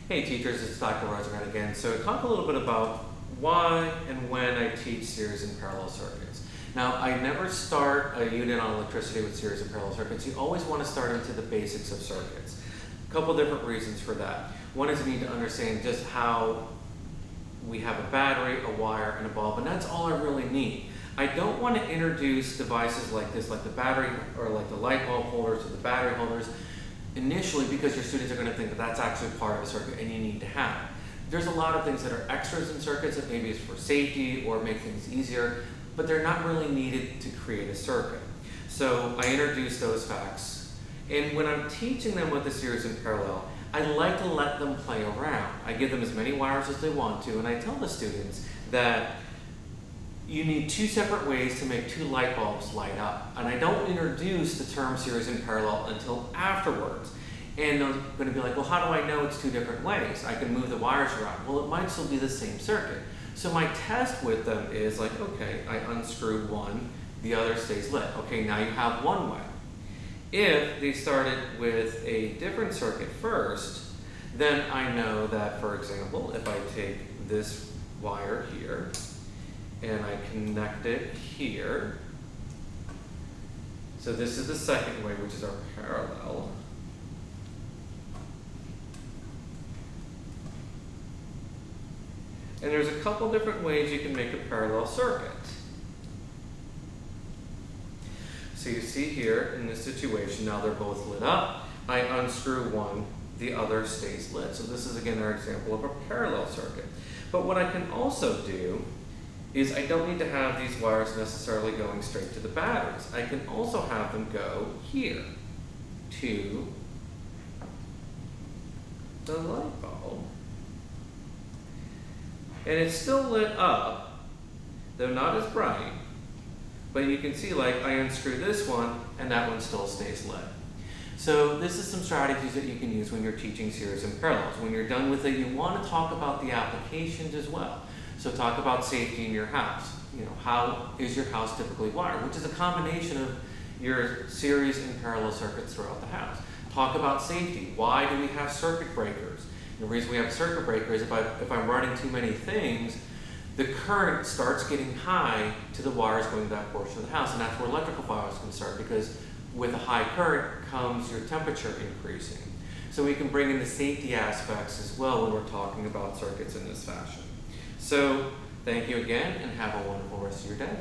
Hey teachers, it's Dr. Rosenberg again. So talk a little bit about why and when I teach series and parallel circuits. Now, I never start a unit on electricity with series and parallel circuits. You always want to start into the basics of circuits. A couple different reasons for that. One is you need to understand just how we have a battery, a wire, and a bulb, and that's all I really need. I don't want to introduce devices like this, like the battery or like the light bulb holders or the battery holders, initially because your students are going to think that that's actually part of a circuit and you need to have it. There's a lot of things that are extras in circuits that maybe is for safety or make things easier, but they're not really needed to create a circuit. So I introduce those facts. And when I'm teaching them with the series and parallel, I like to let them play around. I give them as many wires as they want to, and I tell the students that you need two separate ways to make two light bulbs light up. And I don't introduce the term series and parallel until afterwards. And I'm going to be like, well, how do I know it's two different ways? I can move the wires around. Well, it might still be the same circuit. So my test with them is like, okay, I unscrew one, the other stays lit. Okay, now you have one way. If they started with a different circuit first, then I know that, for example, if I take this wire here, and I connect it here. So this is the second way, which is our parallel. And there's a couple different ways you can make a parallel circuit. So you see here in this situation, now they're both lit up. I unscrew one, the other stays lit. So this is again our example of a parallel circuit. But what I can also do is I don't need to have these wires necessarily going straight to the batteries. I can also have them go here to the light bulb. And it's still lit up, though not as bright, but you can see like I unscrew this one and that one still stays lit. So this is some strategies that you can use when you're teaching series and parallels. When you're done with it, you want to talk about the applications as well. So talk about safety in your house. You know, how is your house typically wired, which is a combination of your series and parallel circuits throughout the house. Talk about safety. Why do we have circuit breakers? The reason we have a circuit breaker is if I'm running too many things, the current starts getting high to the wires going to that portion of the house, and that's where electrical fires can start, because with a high current comes your temperature increasing. So we can bring in the safety aspects as well when we're talking about circuits in this fashion. So thank you again, and have a wonderful rest of your day.